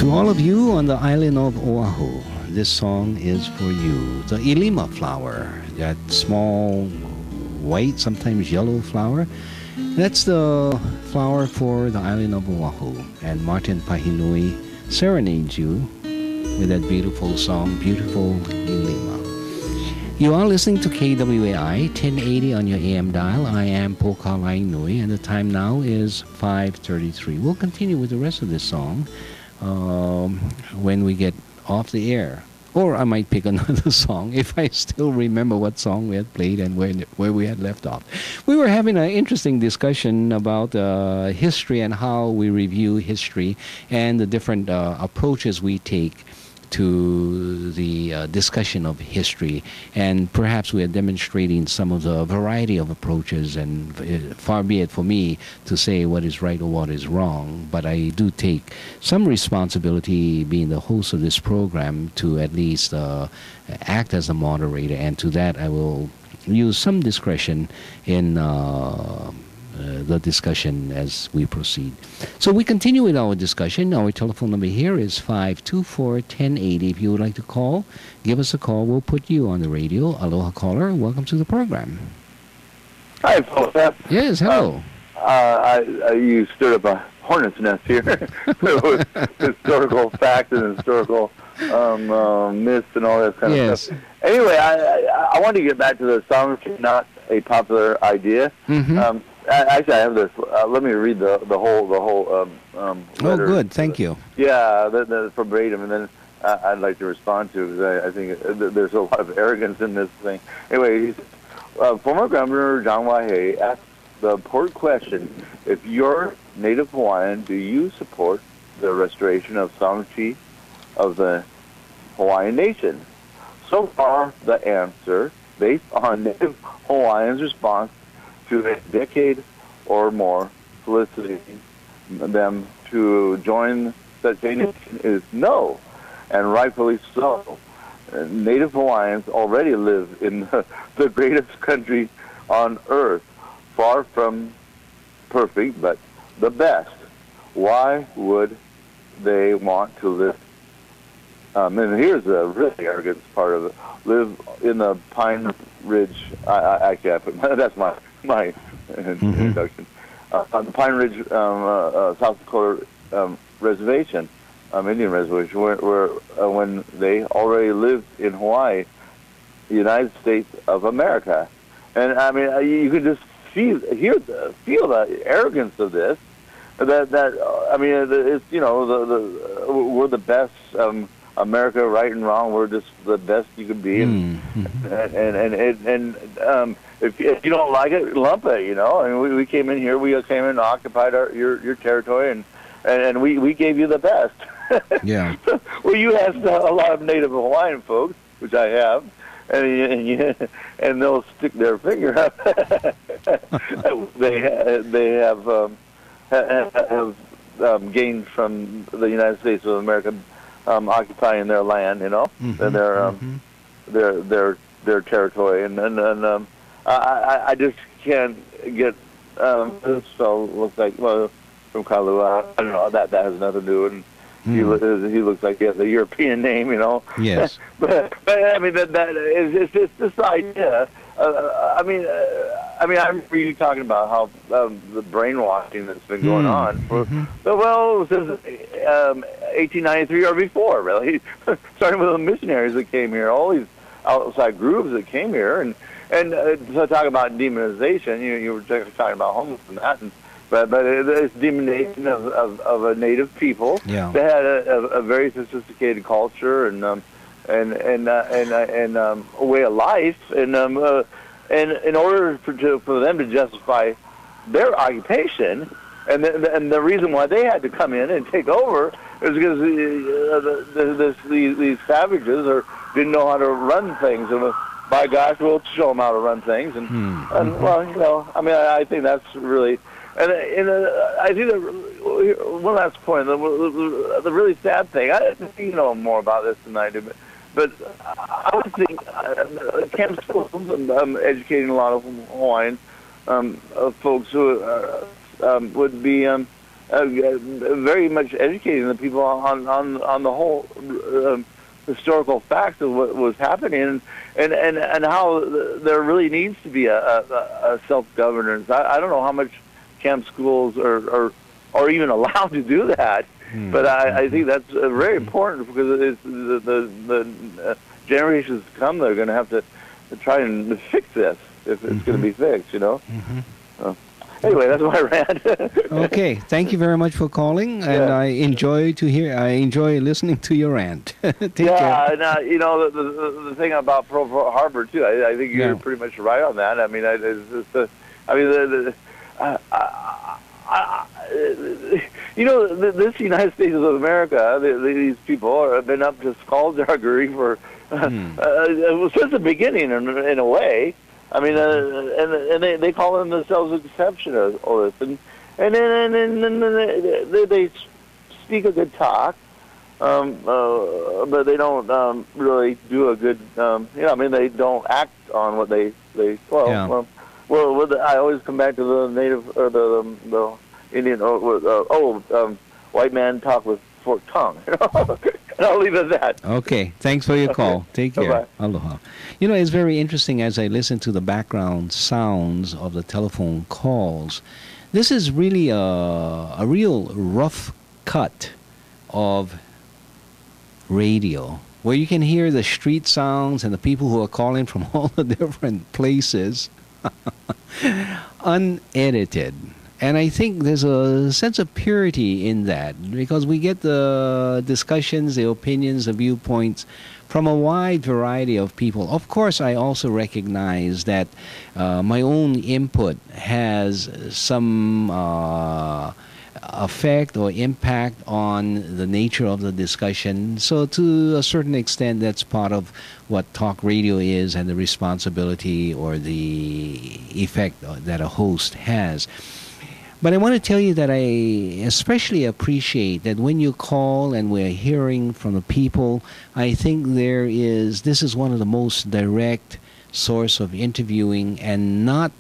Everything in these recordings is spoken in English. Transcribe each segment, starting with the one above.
To all of you on the island of Oahu, this song is for you. The ilima flower, that small white, sometimes yellow flower, that's the flower for the island of Oahu. And Martin Pahinui serenades you with that beautiful song, Beautiful Ilima. You are listening to KWAI 1080 on your AM dial. I am Poka Lainui, and the time now is 5:33. We'll continue with the rest of this song when we get off the air. Or I might pick another song if I still remember what song we had played and where we had left off. We were having an interesting discussion about history and how we review history and the different approaches we take to the discussion of history, and perhaps we are demonstrating some of the variety of approaches, and far be it for me to say what is right or what is wrong, but I do take some responsibility, being the host of this program, to at least act as a moderator, and to that I will use some discretion in the discussion as we proceed. So we continue with our discussion. Our telephone number here is 524-1080. If you would like to call, give us a call. We'll put you on the radio. Aloha caller, welcome to the program. Hi, Paul. Yes, hello. You stirred up a hornet's nest here with historical facts and historical myths and all that kind of stuff. Anyway, I want to get back to the sovereignty, not a popular idea. Mm-hmm. Actually, I have this. Let me read the whole letter. Oh, good. Thank you. Yeah, the verbatim, and then I'd like to respond to, because I think there's a lot of arrogance in this thing. Anyway, former Governor John Waihee asked the important question: if you're Native Hawaiian, do you support the restoration of sovereignty of the Hawaiian nation? So far, the answer, based on Native Hawaiians' response to a decade or more soliciting them to join such a nation, is no, and rightfully so. Native Hawaiians already live in the greatest country on earth, far from perfect, but the best. Why would they want to live? And here's the really arrogant part of it: live in the Pine Ridge. Actually, I put that's my introduction. On the Pine Ridge, South Dakota reservation, Indian reservation, where when they already lived in Hawaii, the United States of America. And I mean, you could just feel the arrogance of this. That I mean, it's, you know, we're the best. America, right and wrong, we're just the best you could be, and if you don't like it, lump it. You know, I mean, we came in here, we came in and occupied your territory, and we gave you the best. Yeah. Well, you asked a lot of Native Hawaiian folks, which I have, and they'll stick their finger up. They have gained from the United States of America. Occupying their land, you know, and their territory, and I just can't get this fellow looks like, well, from Kailua. I don't know, that has nothing to do, and he looks like he has a European name, you know. Yes. but I mean that is just this idea. I mean, I remember you talking about how the brainwashing that's been going on for since 1893 or before, really, starting with the missionaries that came here, all these outside groups that came here, and so talking about demonization, you were talking about homeless and that, but it's demonization of a native people that had a very sophisticated culture and a way of life, and in order for them to justify their occupation, and the reason why they had to come in and take over is because these savages didn't know how to run things, and by gosh, we'll show them how to run things, and well, you know, I mean, I think that's really, and I think that one last point, the really sad thing, I think you know more about this than I do, but I would think camp schools, educating a lot of Hawaiian folks who would be very much educating the people on the whole historical facts of what was happening, and how there really needs to be a self-governance. I don't know how much camp schools are even allowed to do that, but I think that's very important, because it's the generations to come that are going to have to try and fix this if it's going to be fixed, you know. Anyway, that's my rant. Okay, thank you very much for calling, and I enjoy listening to your rant. Take care. And you know, the thing about Pearl Harbor too, I think you're pretty much right on that. I mean, you know, this United States of America, these people have been up to skullduggery for since the beginning, in a way. I mean, and they call themselves exceptionalists, and then they speak a good talk, but they don't really do a good. You know, I mean, they don't act on what they. Well, I always come back to the native or the Indian. White man talk with forked tongue. You know? And I'll leave it at that. Okay. Thanks for your call. Okay. Take care. Bye-bye. Aloha. You know, it's very interesting as I listen to the background sounds of the telephone calls. This is really a real rough cut of radio, where you can hear the street sounds and the people who are calling from all the different places, unedited. And I think there's a sense of purity in that, because we get the discussions, the opinions, the viewpoints from a wide variety of people. Of course, I also recognize that my own input has some effect or impact on the nature of the discussion. So to a certain extent, that's part of what talk radio is, and the responsibility or the effect that a host has. But I want to tell you that I especially appreciate that when you call and we're hearing from the people, I think this is one of the most direct source of interviewing, and not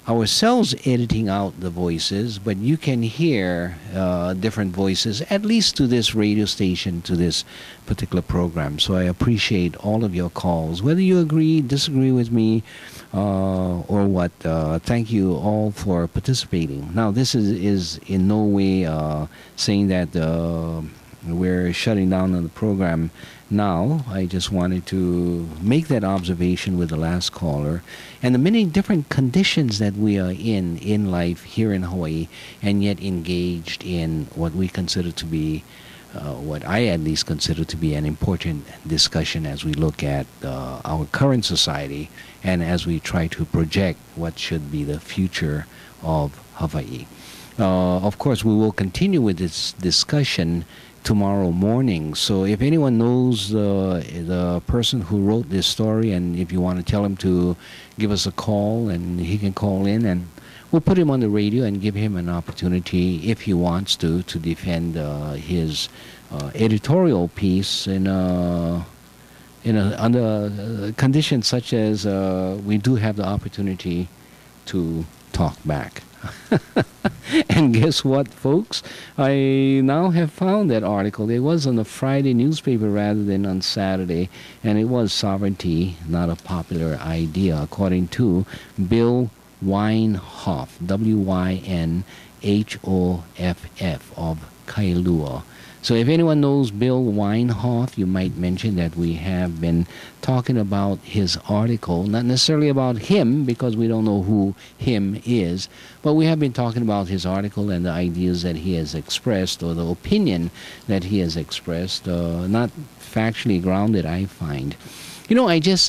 ourselves editing out the voices, but you can hear different voices, at least to this radio station, to this particular program. So I appreciate all of your calls, whether you agree, disagree with me, or what. Thank you all for participating. Now, this is in no way saying that we're shutting down on the program now. I just wanted to make that observation with the last caller, and the many different conditions that we are in life here in Hawaii, and yet engaged in what we consider to be, what I at least consider to be an important discussion as we look at our current society, and as we try to project what should be the future of Hawaii. Of course, we will continue with this discussion tomorrow morning. So if anyone knows the person who wrote this story, and if you want to tell him to give us a call, and he can call in, and we'll put him on the radio and give him an opportunity, if he wants to defend his editorial piece under conditions such as we do have the opportunity to talk back. And guess what, folks? I now have found that article. It was on a Friday newspaper rather than on Saturday, and it was sovereignty, not a popular idea, according to Bill Wynhoff, W-Y-N-H-O-F-F, of Kailua. So if anyone knows Bill Wynhoff, you might mention that we have been talking about his article, not necessarily about him, because we don't know who him is, but we have been talking about his article and the ideas that he has expressed, or the opinion that he has expressed, not factually grounded, I find. You know, I just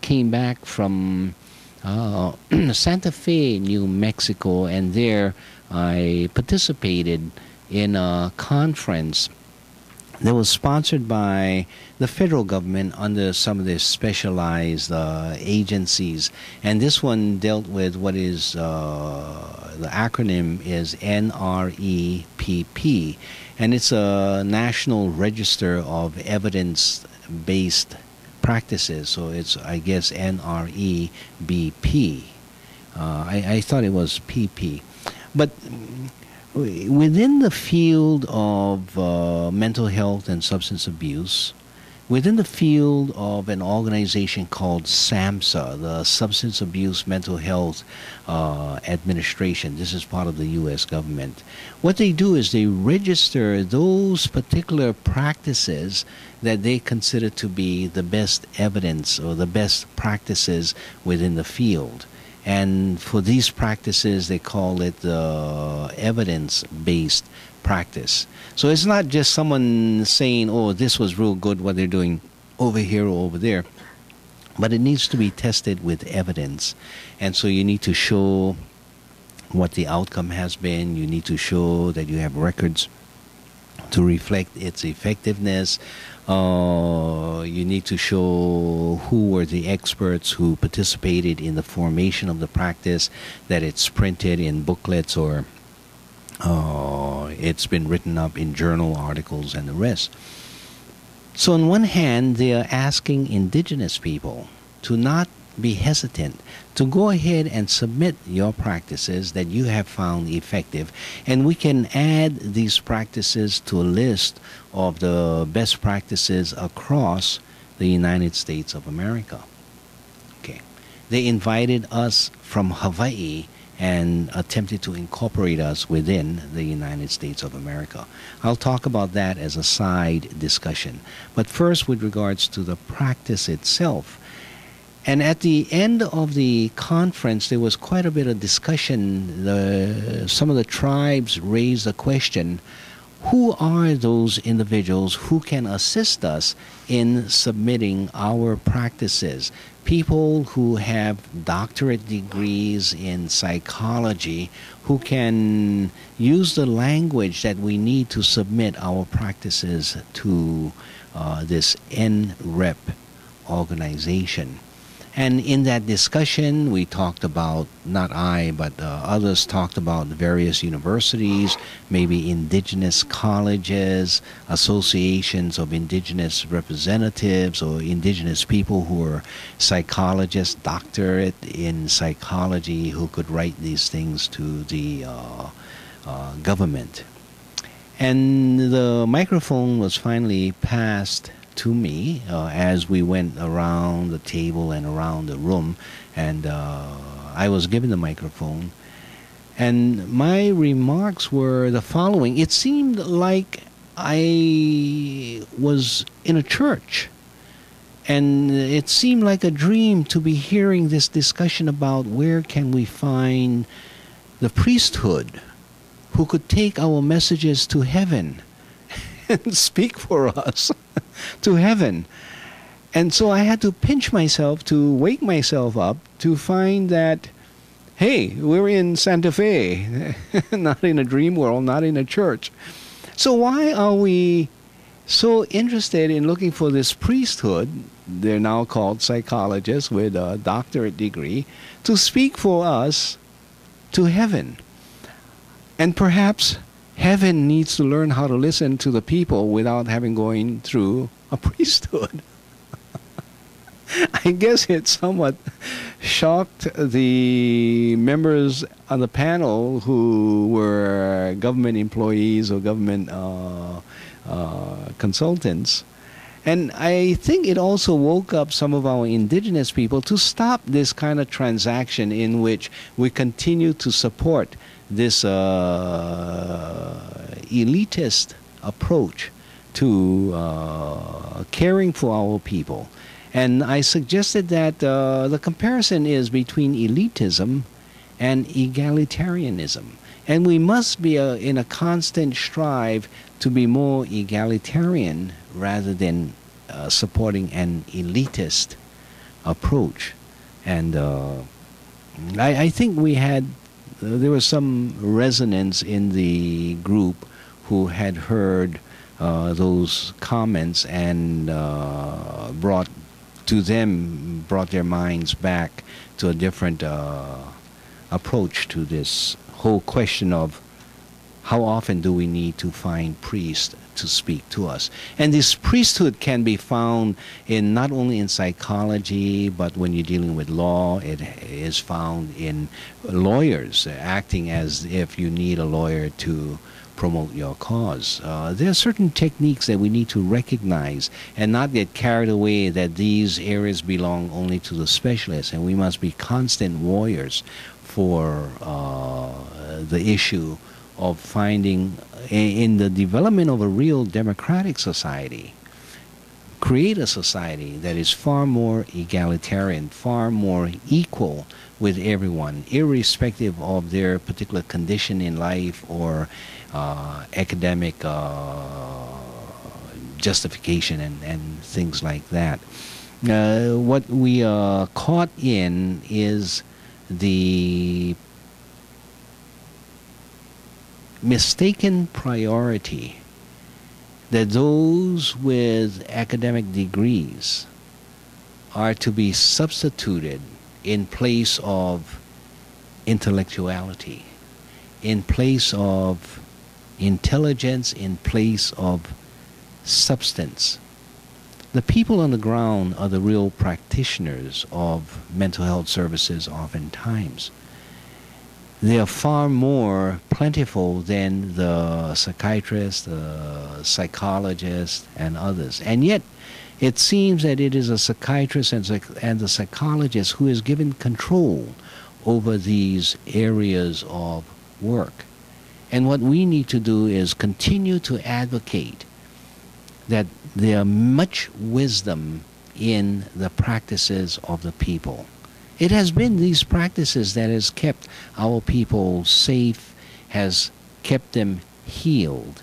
came back from Santa Fe, New Mexico, and there I participated in a conference that was sponsored by the federal government under some of their specialized agencies. And this one dealt with what is, the acronym is NREPP. And it's a National Register of Evidence-Based Practices. So it's, I guess, NREBP. I thought it was PP. But within the field of mental health and substance abuse, within the field of an organization called SAMHSA, the Substance Abuse Mental Health Administration, this is part of the U.S. government, what they do is they register those particular practices that they consider to be the best evidence or the best practices within the field. And for these practices, they call it the evidence-based practice. So it's not just someone saying, oh, this was real good, what they're doing over here or over there. But it needs to be tested with evidence. And so you need to show what the outcome has been. You need to show that you have records to reflect its effectiveness. You need to show who were the experts who participated in the formation of the practice, that it's printed in booklets or it's been written up in journal articles and the rest. So on one hand, they are asking indigenous people to not be hesitant, to go ahead and submit your practices that you have found effective, and we can add these practices to a list of the best practices across the United States of America. Okay. They invited us from Hawaii and attempted to incorporate us within the United States of America. I'll talk about that as a side discussion. But first, with regards to the practice itself, and at the end of the conference, there was quite a bit of discussion. Some of the tribes raised a question, who are those individuals who can assist us in submitting our practices? People who have doctorate degrees in psychology, who can use the language that we need to submit our practices to this NREP organization. And in that discussion, we talked about, not I, but others talked about various universities, maybe indigenous colleges, associations of indigenous representatives or indigenous people who are psychologists, doctorate in psychology, who could write these things to the government. And the microphone was finally passed to me as we went around the table and around the room, and I was given the microphone, and my remarks were the following. It seemed like I was in a church, and it seemed like a dream to be hearing this discussion about where can we find the priesthood who could take our messages to heaven and speak for us to heaven. And so I had to pinch myself to wake myself up to find that, hey, we're in Santa Fe, not in a dream world, not in a church. So why are we so interested in looking for this priesthood, they're now called psychologists with a doctorate degree, to speak for us to heaven? And perhaps heaven needs to learn how to listen to the people without having going through a priesthood. I guess it somewhat shocked the members on the panel who were government employees or government consultants. And I think it also woke up some of our indigenous people to stop this kind of transaction in which we continue to support this elitist approach to caring for our people. And I suggested that the comparison is between elitism and egalitarianism. And we must be in a constant strive to be more egalitarian rather than supporting an elitist approach. And I think we had there was some resonance in the group who had heard those comments and brought their minds back to a different approach to this whole question of how often do we need to find priests to speak to us? And this priesthood can be found in not only in psychology, but when you're dealing with law, it is found in lawyers acting as if you need a lawyer to promote your cause. There are certain techniques that we need to recognize and not get carried away that these areas belong only to the specialists, and we must be constant warriors for the issue of finding, in the development of a real democratic society, create a society that is far more egalitarian, far more equal with everyone, irrespective of their particular condition in life or academic justification and things like that. What we are caught in is the mistaken priority that those with academic degrees are to be substituted in place of intellectuality, in place of intelligence, in place of substance. The people on the ground are the real practitioners of mental health services oftentimes. They are far more plentiful than the psychiatrists, the psychologists, and others. And yet, it seems that it is a psychiatrist and the psychologist who is given control over these areas of work. And what we need to do is continue to advocate that there are much wisdom in the practices of the people. It has been these practices that has kept our people safe, has kept them healed.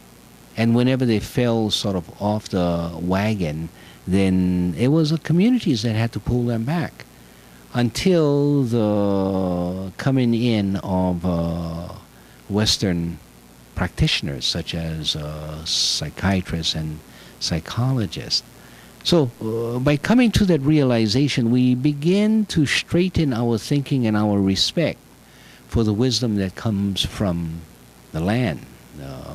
And whenever they fell sort of off the wagon, then it was the communities that had to pull them back until the coming in of Western practitioners such as psychiatrists and psychologists. So by coming to that realization, we begin to straighten our thinking and our respect for the wisdom that comes from the land.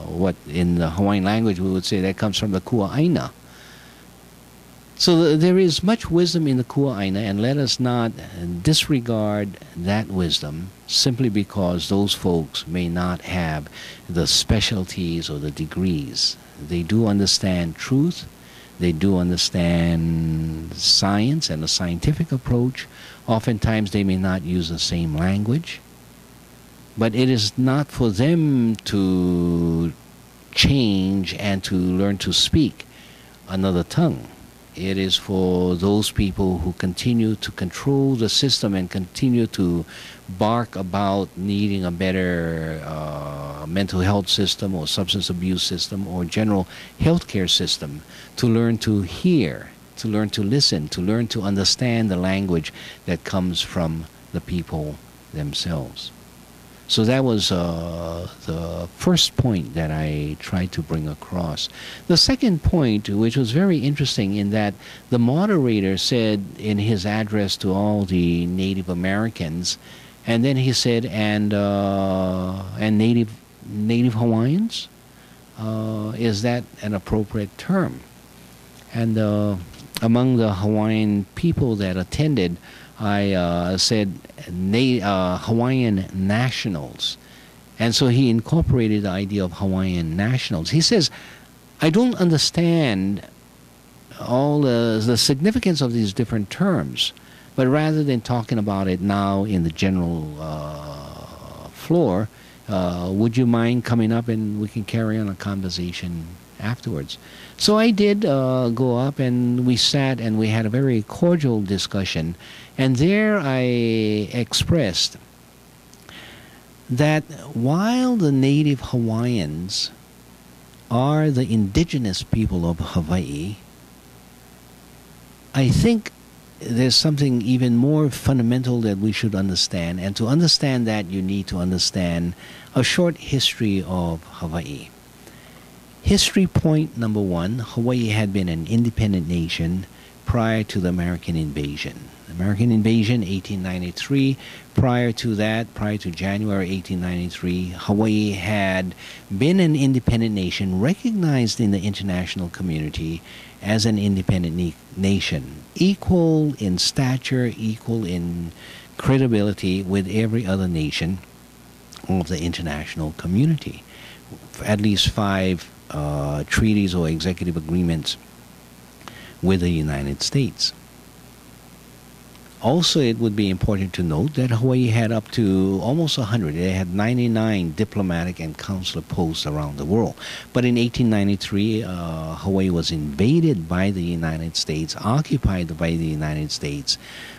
What in the Hawaiian language we would say that comes from the kua'aina. So there is much wisdom in the kua'aina, and let us not disregard that wisdom simply because those folks may not have the specialties or the degrees. They do understand truth. They do understand science and the scientific approach. Oftentimes they may not use the same language, but it is not for them to change and to learn to speak another tongue. It is for those people who continue to control the system and continue to bark about needing a better mental health system or substance abuse system or general healthcare system to learn to hear, to learn to listen, to learn to understand the language that comes from the people themselves. So that was the first point that I tried to bring across. The second point, which was very interesting in that the moderator said in his address to all the Native Americans, and then he said, and Native Hawaiians, is that an appropriate term? And among the Hawaiian people that attended, I said Hawaiian nationals. And so he incorporated the idea of Hawaiian nationals. He says, I don't understand all the significance of these different terms, but rather than talking about it now in the general floor, would you mind coming up and we can carry on a conversation afterwards? So I did go up, and we sat and we had a very cordial discussion. And there I expressed that while the native Hawaiians are the indigenous people of Hawaii, I think there's something even more fundamental that we should understand. And to understand that, you need to understand a short history of Hawaii. History point number one, Hawaii had been an independent nation prior to the American invasion. American invasion, 1893. Prior to that, prior to January 1893, Hawaii had been an independent nation recognized in the international community as an independent nation, equal in stature, equal in credibility with every other nation of the international community. At least 5 treaties or executive agreements with the United States. Also, it would be important to note that Hawaii had up to almost 100. It had 99 diplomatic and consular posts around the world. But in 1893, Hawaii was invaded by the United States, occupied by the United States,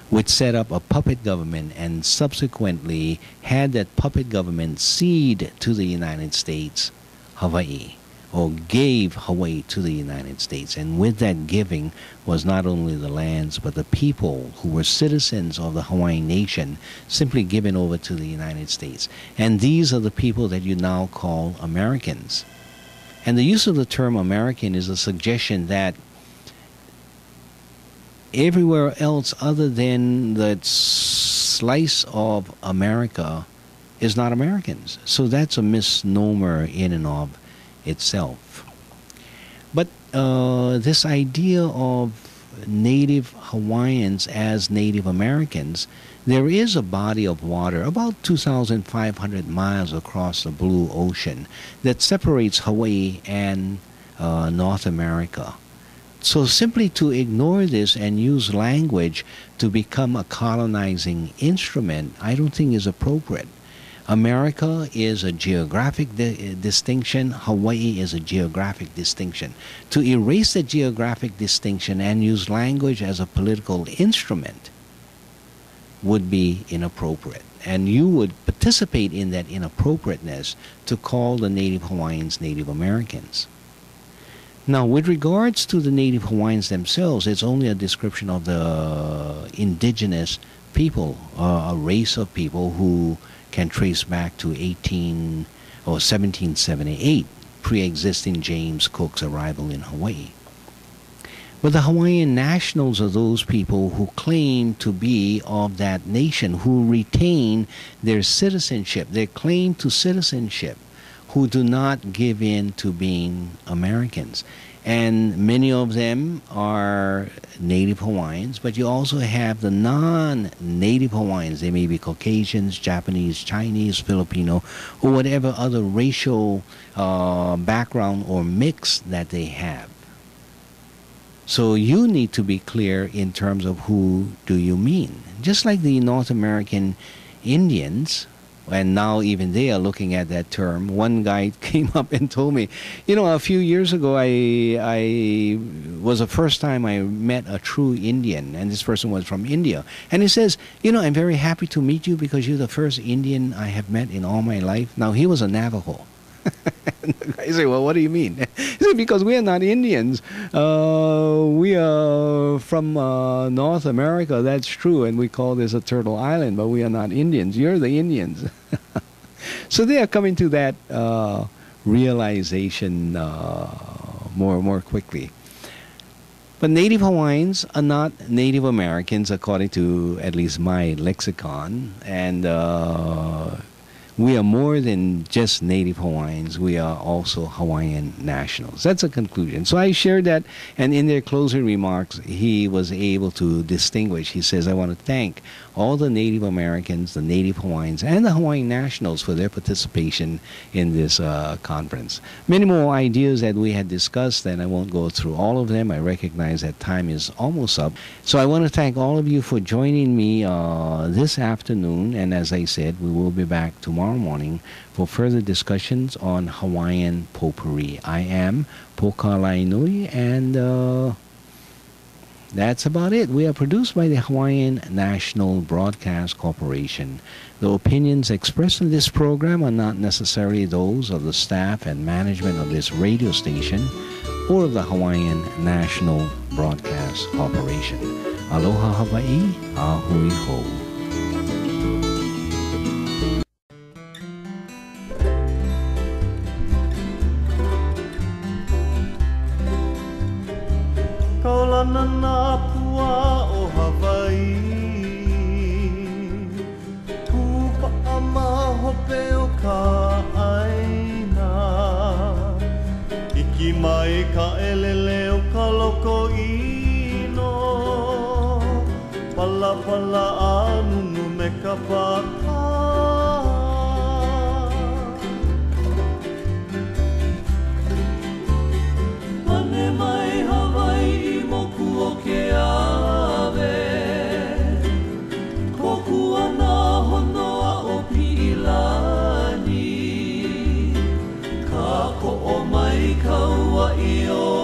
which set up a puppet government and subsequently had that puppet government cede to the United States Hawaii, or gave Hawaii to the United States. And with that giving was not only the lands, but the people who were citizens of the Hawaiian nation simply given over to the United States. And these are the people that you now call Americans. And the use of the term American is a suggestion that everywhere else other than the slice of America is not Americans. So that's a misnomer in and of itself. But this idea of Native Hawaiians as Native Americans, there is a body of water about 2,500 miles across the blue ocean that separates Hawaii and North America. So simply to ignore this and use language to become a colonizing instrument, I don't think is appropriate. America is a geographic distinction. Hawaii is a geographic distinction. To erase the geographic distinction and use language as a political instrument would be inappropriate. And you would participate in that inappropriateness to call the Native Hawaiians Native Americans. Now, with regards to the Native Hawaiians themselves, it's only a description of the indigenous people, a race of people who can trace back to 1778, pre-existing James Cook's arrival in Hawaii. But the Hawaiian nationals are those people who claim to be of that nation, who retain their citizenship, their claim to citizenship, who do not give in to being Americans. And many of them are Native Hawaiians, but you also have the non-Native Hawaiians. They may be Caucasians, Japanese, Chinese, Filipino, or whatever other racial background or mix that they have. So you need to be clear in terms of who do you mean. Just like the North American Indians, and now even they are looking at that term. One guy came up and told me, you know, a few years ago, I was the first time I met a true Indian, and this person was from India. And he says, you know, I'm very happy to meet you because you're the first Indian I have met in all my life. Now, he was a Navajo. And the guy said, well, what do you mean? He said, because we are not Indians. We are from North America, that's true, and we call this a turtle island, but we are not Indians. You're the Indians. So they are coming to that realization more quickly. But Native Hawaiians are not Native Americans, according to at least my lexicon, and we are more than just Native Hawaiians. We are also Hawaiian nationals. That's a conclusion. So I shared that, and in their closing remarks, he was able to distinguish. He says, I want to thank all the Native Americans, the Native Hawaiians, and the Hawaiian nationals for their participation in this conference. Many more ideas that we had discussed, and I won't go through all of them. I recognize that time is almost up. So I want to thank all of you for joining me this afternoon, and as I said, we will be back tomorrow morning for further discussions on Hawaiian Potpourri. I am Pokalainui, and that's about it. We are produced by the Hawaiian National Broadcast Corporation. The opinions expressed in this program are not necessarily those of the staff and management of this radio station or of the Hawaiian National Broadcast Corporation. Aloha Hawaii, ahui ho. Kaulana na pu Pupa'a mahope o ka aina Iki mai ka elele o ka loko ino Pala pala anunu me ka paka Pane mai Hawaii moku o ke ave Koku ana honoa o Pilani Ka ko'o mai kaua i o